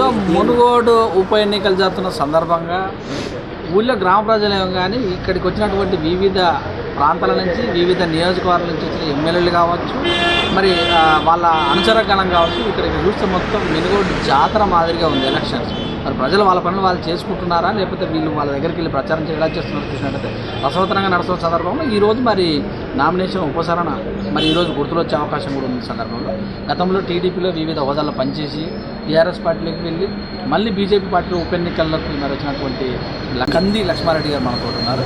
So Munugode ఉప ఎన్నికలు జరుగుతున్న సందర్భంగా ఊళ్ళో గ్రామ ప్రజలేమో కానీ ఇక్కడికి వచ్చినటువంటి వివిధ ప్రాంతాల నుంచి వివిధ నియోజకవర్గాల నుంచి వచ్చిన ఎమ్మెల్యేలు కావచ్చు, మరి వాళ్ళ అనుచరగణం కావచ్చు, ఇక్కడికి చూస్తే మొత్తం మునుగోడు జాతర మాదిరిగా ఉంది ఎలక్షన్స్. మరి ప్రజలు వాళ్ళ పనులు వాళ్ళు చేసుకుంటున్నారా, లేకపోతే వీళ్ళు వాళ్ళ దగ్గరికి వెళ్ళి ప్రచారం ఎలా చేస్తున్నారు చూసినట్టయితే రసవత్తరంగా నడుస్తున్న సందర్భంలో ఈరోజు మరి నామినేషన్ ఉపసరణ మరి ఈరోజు గుర్తులు వచ్చే అవకాశం కూడా ఉంది. సందర్భంలో గతంలో టీడీపీలో వివిధ హోదాల్లో పనిచేసి టీఆర్ఎస్ పార్టీలోకి వెళ్ళి మళ్ళీ బీజేపీ పార్టీలో ఉప ఎన్నికల్లోకి మరి వచ్చినటువంటి కంది లక్ష్మారెడ్డి గారు మనతో ఉన్నారు.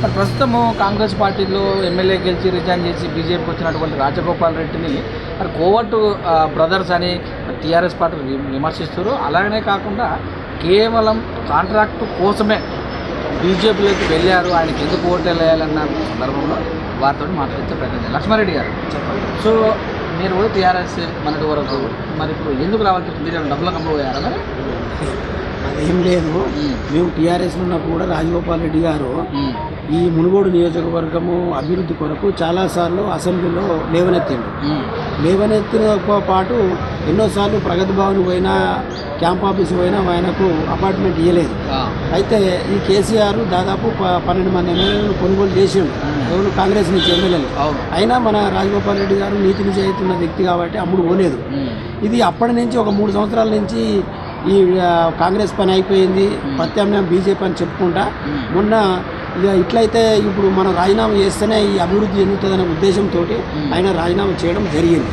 మరి ప్రస్తుతము కాంగ్రెస్ పార్టీలో ఎమ్మెల్యే గెలిచి రిజైన్ చేసి బీజేపీకి వచ్చినటువంటి రాజగోపాల్ రెడ్డిని మరి కోవట్ బ్రదర్స్ అని టీఆర్ఎస్ పార్టీ విమర్శిస్తారు. అలాగనే కాకుండా కేవలం కాంట్రాక్టు కోసమే బీజేపీలోకి వెళ్ళారు, ఆయనకి ఎందుకు ఓటు వేయాలన్న సందర్భంలో వారితో మాట్లాడితే ప్రయత్నం. లక్ష్మారెడ్డి గారు చెప్పండి. సో మీరు కూడా టీఆర్ఎస్ మనటి వరకు మరి ఇప్పుడు ఎందుకు రావాల్సి వచ్చింది? మీరు డబ్బుల కంపెనీ పోయారా? మరి అదేం లేదు, మేము టీఆర్ఎస్లో ఉన్నప్పుడు కూడా రాజగోపాల్ రెడ్డి గారు ఈ మునుగోడు నియోజకవర్గము అభివృద్ధి కొరకు చాలాసార్లు అసెంబ్లీలో లేవనెత్తినతో పాటు ఎన్నోసార్లు ప్రగతి భవన్ పోయినా క్యాంప్ ఆఫీస్ పోయినా ఆయనకు అపార్ట్మెంట్ ఇవ్వలేదు. అయితే ఈ కేసీఆర్ దాదాపు 12 మంది ఎమ్మెల్యేలను కొనుగోలు చేసిండు, ఎవరు కాంగ్రెస్ నుంచి ఎమ్మెల్యేలు. అయినా మన రాజగోపాల్ రెడ్డి గారు నీతి నిజాయితీ ఉన్న వ్యక్తి కాబట్టి అమ్ముడు పోలేదు. ఇది అప్పటి నుంచి ఒక 3 సంవత్సరాల నుంచి ఈ కాంగ్రెస్ పని అయిపోయింది, ప్రత్యామ్నాయం బీజేపీ అని చెప్పుకుంటా మొన్న ఇక ఇట్లయితే ఇప్పుడు మనం రాజీనామా చేస్తేనే ఈ అభివృద్ధి చెందుతుందనే ఉద్దేశంతో ఆయన రాజీనామా చేయడం జరిగింది.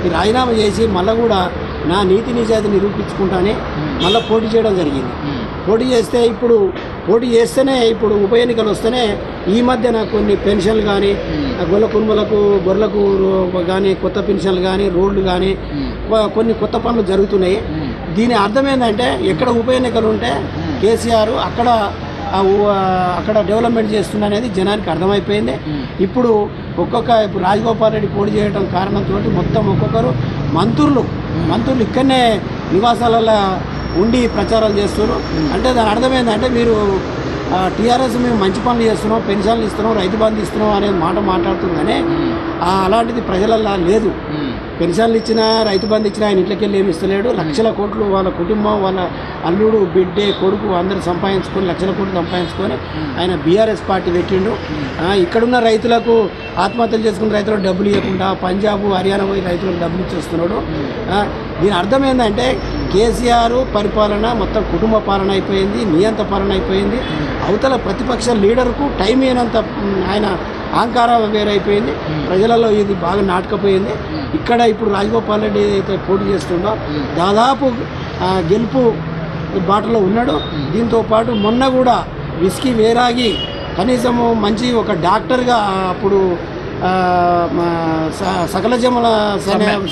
ఈ రాజీనామా చేసి మళ్ళీ కూడా నా నీతి నిజాయితీ నిరూపించుకుంటానే మళ్ళీ పోటీ చేయడం జరిగింది. పోటీ చేస్తేనే ఇప్పుడు ఉప ఎన్నికలు వస్తేనే ఈ మధ్యన కొన్ని పెన్షన్లు కానీ గొల్ల కుటుంబాలకు గొర్రెలకు కానీ కొత్త పెన్షన్లు కానీ రోడ్లు కానీ కొన్ని కొత్త పనులు జరుగుతున్నాయి. దీని అర్థం ఏంటంటే ఎక్కడ ఉప ఎన్నికలు ఉంటే కేసీఆర్ అక్కడ డెవలప్మెంట్ చేస్తున్నా అనేది జనానికి అర్థమైపోయింది. ఇప్పుడు రాజగోపాల్ రెడ్డి పోటీ చేయడం కారణంతో మొత్తం ఒక్కొక్కరు మంత్రులు ఇక్కడనే నివాసాలలో ఉండి ప్రచారాలు చేస్తున్నారు. అంటే దాని అర్థం ఏంటంటే మీరు టీఆర్ఎస్ మేము మంచి పనులు చేస్తున్నాం, పెన్షన్లు ఇస్తున్నాం, రైతు బంధు ఇస్తున్నాం అనేది మాట మాట్లాడుతున్నాం. కానీ అలాంటిది ప్రజలల్లో లేదు. పెన్షన్లు ఇచ్చినా రైతు బంధు ఇచ్చినా ఆయన ఇంట్లోకి వెళ్ళి ఏమి ఇస్తలేడు. లక్షల కోట్లు వాళ్ళ కుటుంబం, వాళ్ళ అల్లుడు, బిడ్డే, కొడుకు అందరూ సంపాదించుకొని లక్షల కోట్లు సంపాదించుకొని ఆయన బీఆర్ఎస్ పార్టీ పెట్టిండు. ఇక్కడున్న రైతులకు ఆత్మహత్యలు చేసుకున్న రైతులకు డబ్బులు ఇవ్వకుండా పంజాబ్, హర్యానా పోయి రైతులకు డబ్బులు ఇచ్చేస్తున్నాడు. దీని అర్థం ఏంటంటే కేసీఆర్ పరిపాలన మొత్తం కుటుంబ పాలన అయిపోయింది, నియంత పాలన అయిపోయింది. అవతల ప్రతిపక్ష లీడర్కు టైం అయినంత ఆయన అహంకారం వేరైపోయింది. ప్రజలలో ఇది బాగా నాటకపోయింది. ఇక్కడ ఇప్పుడు రాజగోపాల్ రెడ్డి ఏదైతే పోటీ చేస్తుండో దాదాపు గెలుపు బాటలో ఉన్నాడు. దీంతో పాటు మొన్న కూడా విస్కీ వేరాగి కనీసము మంచి ఒక డాక్టర్గా అప్పుడు సకల జముల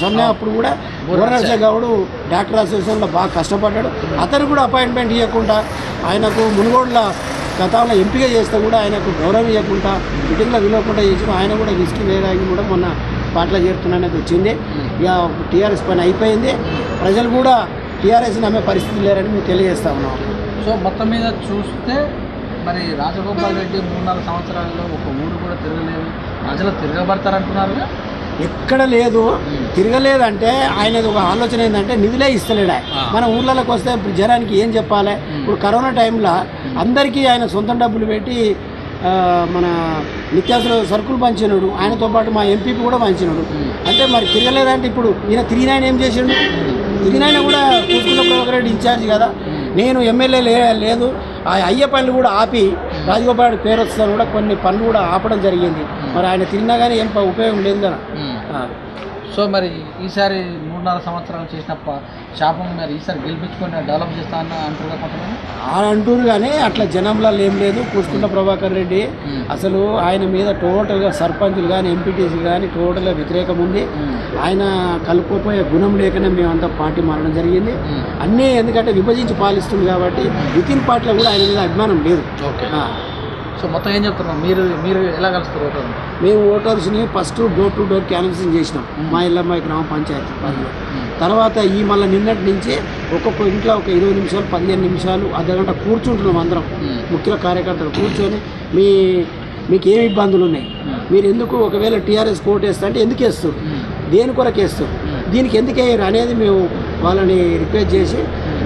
సమ్మె అప్పుడు కూడా గోరరాజ గౌడ్ డాక్టర్ అసోసియేషన్లో బాగా కష్టపడ్డాడు. అతను కూడా అపాయింట్మెంట్ ఇవ్వకుండా ఆయనకు మునుగోడుల గతంలో ఎంపిక చేస్తే కూడా ఆయనకు గౌరవం ఇవ్వకుండా మీటింగ్లో విలువకుండా చేసిన ఆయన కూడా విస్కీ వేరాగి కూడా మొన్న పాటలు చేరుతున్నది వచ్చింది. ఇక టీఆర్ఎస్ పని అయిపోయింది. ప్రజలు కూడా టీఆర్ఎస్ నమ్మే పరిస్థితి లేరని మేము తెలియజేస్తా ఉన్నాం. సో మొత్తం మీద చూస్తే మరి రాజగోపాల్ రెడ్డి 3-4 సంవత్సరాల్లో ఒక ఊరు కూడా తిరగలేదు, ప్రజలు తిరగబడతారంటున్నారు. ఎక్కడ లేదు, తిరగలేదంటే ఆయనది ఒక ఆలోచన ఏంటంటే నిధులే ఇస్తలేడా. మన ఊర్లలోకి వస్తే జనానికి ఏం చెప్పాలి. ఇప్పుడు కరోనా టైంలో అందరికీ ఆయన సొంత డబ్బులు పెట్టి మన నిత్యావసర సరుకులు పంచినాడు. ఆయనతో పాటు మా ఎంపీపీ కూడా పంచినాడు. అంటే మరి తిరగలేదంటే ఇప్పుడు ఈయన తిరిగినాయన ఏం చేసిండు? తిరిగినాయన కూడా చూసుకున్న ప్రభాకర్ రెడ్డి ఇన్ఛార్జ్ కదా. నేను ఎమ్మెల్యే లేదు అయ్యే పనులు కూడా ఆపి రాజగోపాల్ రెడ్డి పేరు వస్తాను కూడా కొన్ని పనులు కూడా ఆపడం జరిగింది. మరి ఆయన తిరిగినా కానీ ఏం ఉపయోగం లేదు కదా. సో మరి ఈసారి 3-4 సంవత్సరాలు చేసిన శాపం మరి ఈసారి గెలిపించుకొని డెవలప్ చేస్తా అంటారు కొంతమంది అంటారు. కానీ అట్లా జనంలో ఏం లేదు. కూసుకుంట ప్రభాకర్ రెడ్డి అసలు ఆయన మీద టోటల్గా సర్పంచులు కానీ ఎంపీటీసీ కానీ టోటల్గా వ్యతిరేకం ఉంది. ఆయన కలుపుకోపోయే గుణం లేకనే మేమంతా పార్టీ మారడం జరిగింది. అన్నీ ఎందుకంటే విభజించి పాలిస్తుంది కాబట్టి వితిన్ పార్టీలో కూడా ఆయన మీద అభిమానం లేదు. ఓకే. సో మొత్తం ఏం చెప్తున్నాం, మీరు ఎలా కలుస్తారు ఓటర్లు? మేము ఓటర్స్ని first door to door canvassing చేసినాం మా ఇళ్ళమ్మాయి గ్రామ పంచాయతీ పరిధిలో. తర్వాత ఈ మళ్ళీ నిన్నటి నుంచి ఒక్కొక్క ఇంట్లో ఒక 20 నిమిషాలు 15 నిమిషాలు అర్ధగంట కూర్చుంటున్నాం అందరం ముఖ్య కార్యకర్తలు కూర్చొని మీకు ఏమి ఇబ్బందులు ఉన్నాయి, మీరు ఎందుకు ఒకవేళ టీఆర్ఎస్ కోట్ వేస్తా అంటే ఎందుకు వేస్తారు, దేని కొరకు వేస్తారు, దీనికి ఎందుకు వేయరు అనేది మేము వాళ్ళని రిక్వెస్ట్ చేసి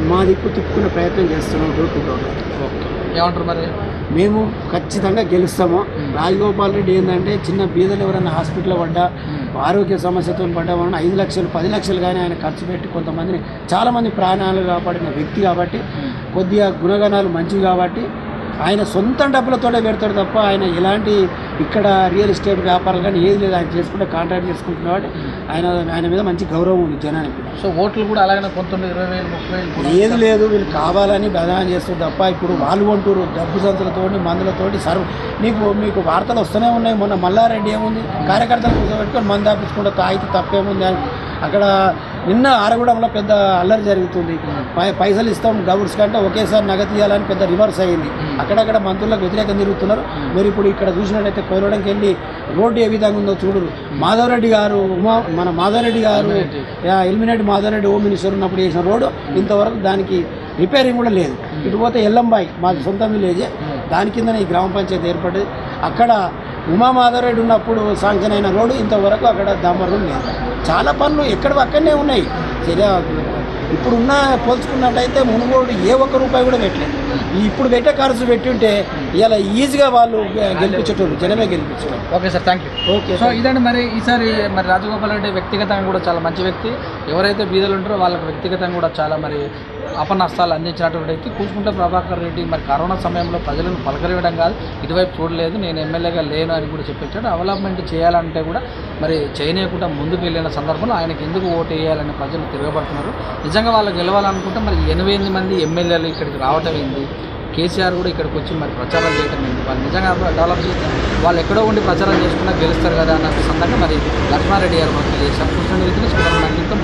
మా దిక్కు తిప్పుకునే ప్రయత్నం చేస్తున్నాం డోర్ టు డోర్. ఓకే, ఏమంటారు మరి? మేము ఖచ్చితంగా గెలుస్తాము. రాజగోపాల్ రెడ్డి ఏంటంటే చిన్న బీదలు ఎవరైనా హాస్పిటల్లో పడ్డా ఆరోగ్య సమస్యతో పడ్డా వాళ్ళని 5 లక్షలు 10 లక్షలు కానీ ఆయన ఖర్చు పెట్టి కొంతమందిని చాలామంది ప్రాణాలు కాపాడిన వ్యక్తి కాబట్టి కొద్దిగా గుణగణాలు మంచివి కాబట్టి ఆయన సొంత డబ్బులతోనే పెడతాడు తప్ప ఆయన ఎలాంటి ఇక్కడ రియల్ ఎస్టేట్ వ్యాపారాలు కానీ ఏది లేదు. ఆయన చేసుకుంటే కాంట్రాక్ట్ చేసుకుంటున్నా కాబట్టి ఆయన మీద మంచి గౌరవం ఉంది జనానికి. సో ఓట్లు కూడా అలాగనే కొంత 20,000 30,000 ఏది లేదు, వీళ్ళు కావాలని బదనాలు చేస్తారు తప్ప ఇప్పుడు వాళ్ళు కొంటారు డబ్బు సంచులతోటి మందులతోటి మీకు వార్తలు వస్తూనే ఉన్నాయి. మొన్న మల్లారెడ్డి ఏముంది కార్యకర్తలు కూర్చోబెట్టుకొని మందు ఆపించుకుంటే తాగితే తప్పేముంది అని అక్కడ నిన్న ఆరగూడెంలో పెద్ద అల్లరి జరుగుతుంది. పైసలు ఇస్తాం గౌడ్స్ కంటే ఒకేసారి నగదు ఇవ్వాలని పెద్ద రివర్స్ అయ్యింది. అక్కడక్కడ మంత్రులకు వ్యతిరేకంగా తిరుగుతున్నారు. మరి ఇప్పుడు ఇక్కడ చూసినట్టయితే కోయలోడంకి వెళ్ళి రోడ్డు ఏ విధంగా ఉందో చూడరు. మాధవరెడ్డి గారు ఎలిమినేట్ మాధవరెడ్డి హోమ్ మినిస్టర్ ఉన్నప్పుడు చేసిన రోడ్డు ఇంతవరకు దానికి రిపేరింగ్ కూడా లేదు. ఇటు పోతే ఎల్లంబాయి మాది సొంత విలేజే, దాని కిందనే ఈ గ్రామ పంచాయతీ ఏర్పడింది. అక్కడ ఉమామాధవరెడ్డి ఉన్నప్పుడు శాంక్షన్ అయిన రోడ్డు ఇంతవరకు అక్కడ డాంబర్ రోడ్ లేదు. చాలా పనులు ఎక్కడ అక్కడనే ఉన్నాయి. సరే ఇప్పుడున్న పోల్చుకున్నట్టయితే మునుగోడు ఏ ఒక్క రూపాయి కూడా పెట్టలేదు. ఇప్పుడు పెట్టే ఖర్చు పెట్టి ఉంటే ఇలా ఈజీగా వాళ్ళు గెలిపించేటోళ్ళు, జనమే గెలిపించేవాళ్ళు. Okay sir, thank you. Okay, so ఇదండి మరి ఈసారి మరి రాజగోపాల్ రెడ్డి వ్యక్తిగతంగా కూడా చాలా మంచి వ్యక్తి. ఎవరైతే బీదలు ఉంటారో వాళ్ళకి వ్యక్తిగతంగా కూడా చాలా మరి అపనష్టాలు అందించినటువంటి వ్యక్తి. కూసుకుంట ప్రభాకర్ రెడ్డి మరి కరోనా సమయంలో ప్రజలను పలకరివ్వడం కాదు, ఇటువైపు చూడలేదు, నేను ఎమ్మెల్యేగా లేను అని కూడా చెప్పొచ్చాడు. డెవలప్మెంట్ చేయాలంటే కూడా మరి చేయనీయకుండా ముందుకు వెళ్ళిన సందర్భంలో ఆయనకి ఎందుకు ఓటు వేయాలని ప్రజలు తిరగబడుతున్నారు. నిజంగా వాళ్ళు గెలవాలనుకుంటే మరి 88 మంది ఎమ్మెల్యేలు ఇక్కడికి రావటం ఏంది, కేసీఆర్ కూడా ఇక్కడికి వచ్చి మరి ప్రచారం చేయటం ఏంటి, వాళ్ళు నిజంగా డెవలప్ చేస్తే వాళ్ళు ఎక్కడో ఉండి ప్రచారం చేసుకున్నా గెలుస్తారు కదా అన్న సందర్భంగా మరి లక్ష్మారెడ్డి గారు మాకు చేశారు. కృష్ణ రీతిని సుబ్రహ్మణ్యంతో